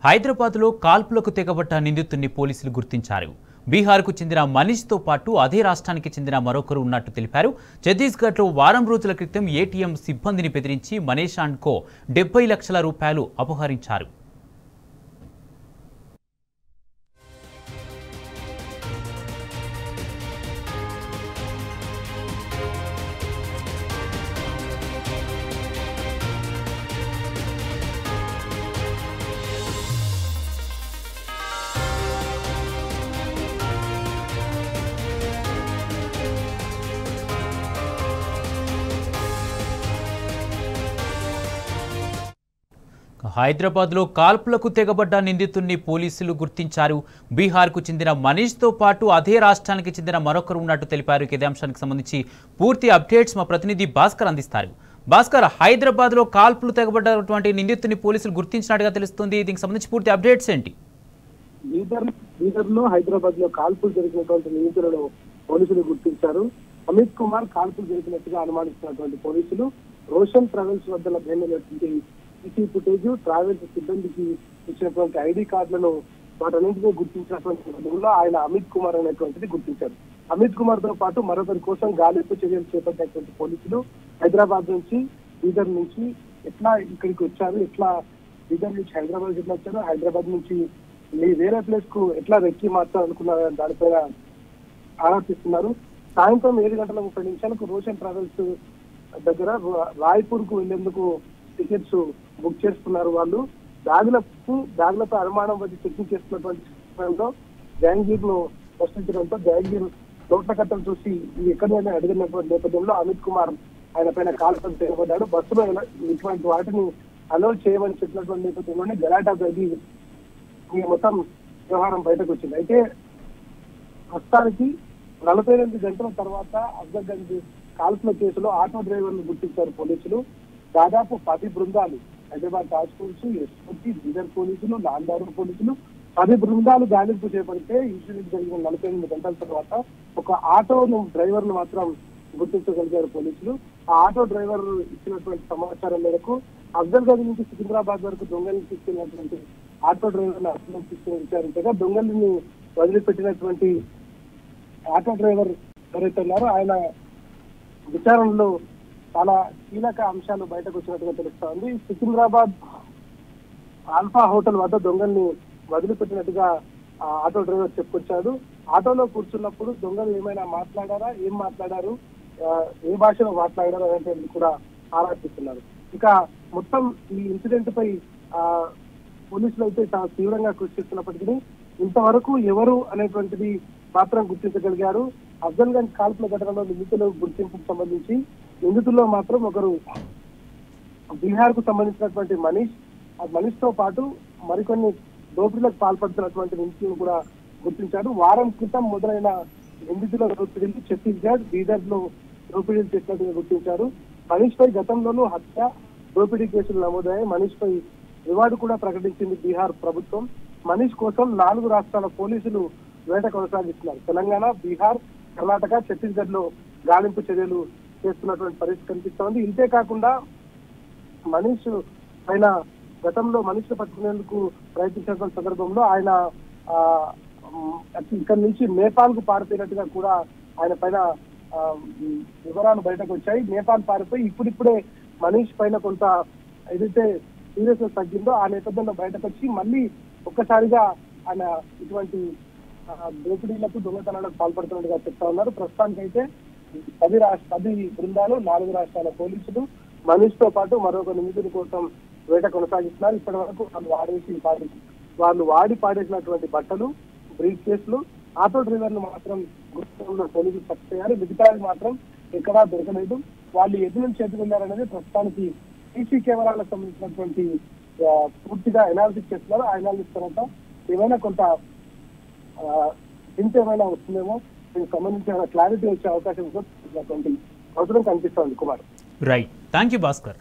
హైదరాబాద్లో కాల్పులకు తెగబడ్డ నిందితుడిని పోలీసులు గుర్తించారు. బీహార్కు చెందిన మనీష్తో పాటు అదే రాష్ట్రానికి చెందిన మరొకరు ఉన్నట్టు తెలిపారు. ఛత్తీస్గఢ్లో వారం రోజుల క్రితం ఏటీఎం సిబ్బందిని బెదిరించి మనీష్ అండ్ కో 70 లక్షల రూపాయలు అపహరించారు. హైదరాబాద్లో కాల్పులకు తెగబడ్డ నిందితుడిని పోలీసులు గుర్తించారు. బీహార్కు చెందిన మనీష్తో పాటు అదే రాష్ట్రానికి చెందిన మరొకరు ఉన్నట్టు తెలిపారు. ఇదే అంశానికి సంబంధించి పూర్తి అప్డేట్స్ మా ప్రతినిధి భాస్కర్ అందిస్తారు. భాస్కర్, హైదరాబాద్లో కాల్పులు తెగబడ్డటువంటి నిందితుడిని పోలీసులు గుర్తించినట్టుగా తెలుస్తుంది. దీనికి సంబంధించి పూర్తి అప్డేట్స్ ఏంటి? బీదర్లో హైదరాబాద్లో కాల్పులు జరిగినటువంటి నిందితులను పోలీసులు గుర్తించారు. అమిత్ కుమార్ కాల్పులు జరిగినట్టుగా అనుమానిస్తున్నటువంటి పోలీసులు రోషన్ ట్రావెల్స్ వద్ద లభ్యమైనటువంటి సీసీ ఫుటేజ్, ట్రావెల్స్ సిబ్బందికి ఇచ్చినటువంటి ఐడి కార్డులను వాటన్నింటినీ గుర్తించినటువంటి సందర్భంలో ఆయన అమిత్ కుమార్ అనేటువంటిది గుర్తించారు. అమిత్ కుమార్ తో పాటు మరొకరి కోసం గాలింపు చర్యలు చేపట్టినటువంటి పోలీసులు హైదరాబాద్ నుంచి బీదర్ నుంచి ఎట్లా ఇక్కడికి వచ్చారు, ఎట్లా బీదర్ నుంచి హైదరాబాద్ ఎట్లా వచ్చారు, హైదరాబాద్ నుంచి వేరే ప్లేస్ కు ఎట్లా వెక్కి మార్చాలనుకున్నారు దానిపైన ఆరాధిస్తున్నారు. సాయంత్రం 7:30 రోషన్ ట్రావెల్స్ దగ్గర రాయ్పూర్ కు వెళ్లేందుకు టికెట్స్ బుక్ చేసుకున్నారు. వాళ్ళు బ్యాగులతో అనుమానం వచ్చి చెకింగ్ చేస్తున్నటువంటి సమయంలో జహాంగీర్ ను ప్రశ్నించడంతో జహాంగీర్ నోట్ల కట్టలు చూసి ఇది ఎక్కడైనా అడిగినటువంటి నేపథ్యంలో అమిత్ కుమార్ ఆయన పైన కాల్పులు తెగబడ్డాడు. బస్సులో ఇటువంటి వాటిని అలో చేయమని చెప్పినటువంటి నేపథ్యంలోనే గలాటా జరిగి ఈ మొత్తం వ్యవహారం బయటకు వచ్చింది. అయితే ప్రస్తుతానికి 48 గంటల తర్వాత అఫ్జల్గంజ్ కాల్పుల కేసులో ఆటో డ్రైవర్లు గుర్తించారు పోలీసులు. దాదాపు 10 బృందాలు, Hyderabad task force, SOT, Bidar పోలీసులు, లాందారు పోలీసులు 10 బృందాలు గాలింపు చేపడితే ఇన్సిడెంట్ జరిగిన 48 గంటల తర్వాత ఒక ఆటో డ్రైవర్ ను మాత్రం గుర్తించగలిగారు పోలీసులు. ఆ ఆటో డ్రైవర్ ఇచ్చినటువంటి సమాచారం మేరకు అఫ్జల్గంజ్ నుంచి సికింద్రాబాద్ వరకు దొంగల్ని తీసుకెళ్లినటువంటి ఆటో డ్రైవర్ ను అదుపులోకి తీసుకుని విచారించగా దొంగల్ని వదిలిపెట్టినటువంటి ఆటో డ్రైవర్ ఎవరైతే ఉన్నారో ఆయన విచారణలో చాలా కీలక అంశాలు బయటకు వచ్చినట్టుగా తెలుస్తోంది. సికింద్రాబాద్ ఆల్ఫా హోటల్ వద్ద దొంగల్ని వదిలిపెట్టినట్టుగా ఆటో డ్రైవర్ చెప్పుకొచ్చాడు. ఆటోలో కూర్చున్నప్పుడు దొంగలు ఏమైనా మాట్లాడారా, ఏం మాట్లాడారు, ఏ భాషలో మాట్లాడారు అనేటువంటి కూడా ఆరాధిస్తున్నారు. ఇక మొత్తం ఈ ఇన్సిడెంట్ పై పోలీసులు అయితే చాలా తీవ్రంగా కృషి చేస్తున్నప్పటికీ ఇంతవరకు ఎవరు అనేటువంటిది మాత్రం గుర్తించగలిగారు. అఫ్జల్గంజ్ కాల్పుల ఘటనలో నిందితుల గుర్తింపుకు సంబంధించి నిందితుల్లో మాత్రం ఒకరు బీహార్ కు సంబంధించినటువంటి మనీష్ తో పాటు మరికొన్ని దోపిడీలకు పాల్పడుతున్నటువంటి నిందితులను కూడా గుర్తించారు. వారం క్రితం మొదలైన నిందితుల దోపిడీలు ఛత్తీస్గఢ్, బీదర్ లో దోపిడీలు చేసినట్టుగా గుర్తించారు. మనీష్ పై గతంలోనూ హత్య, దోపిడీ కేసులు నమోదయ్యాయి. మనీష్ పై రివార్డు కూడా ప్రకటించింది బీహార్ ప్రభుత్వం. మనీష్ కోసం 4 రాష్ట్రాల పోలీసులు వేట కొనసాగిస్తున్నారు. తెలంగాణ, బీహార్, కర్ణాటక, ఛత్తీస్గఢ్ లో గాలింపు చర్యలు చేస్తున్నటువంటి పరిస్థితి కనిపిస్తోంది. ఇంతే కాకుండా మనీష్ పైన గతంలో మనీష్ పట్టుకునేందుకు ప్రయత్నించినటువంటి సందర్భంలో ఆయన ఇక్కడి నుంచి నేపాల్ కు పారిపోయినట్టుగా కూడా ఆయన పైన వివరాలు బయటకు వచ్చాయి. నేపాల్ పారిపోయి ఇప్పుడిప్పుడే మనీష్ పైన కొంత ఏదైతే సీరియస్నెస్ తగ్గిందో ఆ నేపథ్యంలో బయటకు వచ్చి మళ్ళీ ఒక్కసారిగా ఆయన ఇటువంటి దోపిడీలకు, దొంగతనాలకు పాల్పడుతున్నట్టుగా చెప్తా ఉన్నారు. ప్రస్తుతానికైతే 10 బృందాలు, 4 రాష్ట్రాల పోలీసులు మనీష్ తో పాటు మరొక నిందితుడి కోసం వేట కొనసాగిస్తున్నారు. ఇప్పటి వరకు వాళ్ళు వాడి పాడేసినటువంటి బట్టలు, బ్రీఫ్ కేసులు, ఆటో డ్రైవర్లు మాత్రం గుర్తింపులో పోలీసులు సక్సెస్ అయ్యారు. మిగతాది మాత్రం ఎక్కడా దొరకలేదు. వాళ్ళు ఎటు నుంచి ఎదుగున్నారనేది ప్రస్తుతానికి సీసీ కెమెరాలకు సంబంధించినటువంటి పూర్తిగా ఎనాలిసిస్ చేస్తున్నారు. ఆ ఎనాలిసిస్ తర్వాత ఏమైనా కొంత హింట్ ఏమైనా వస్తుందేమో దీనికి సంబంధించిన క్లారిటీ వచ్చే అవకాశం అవసరం కనిపిస్తోంది. Kumar, right, thank you Bhaskar.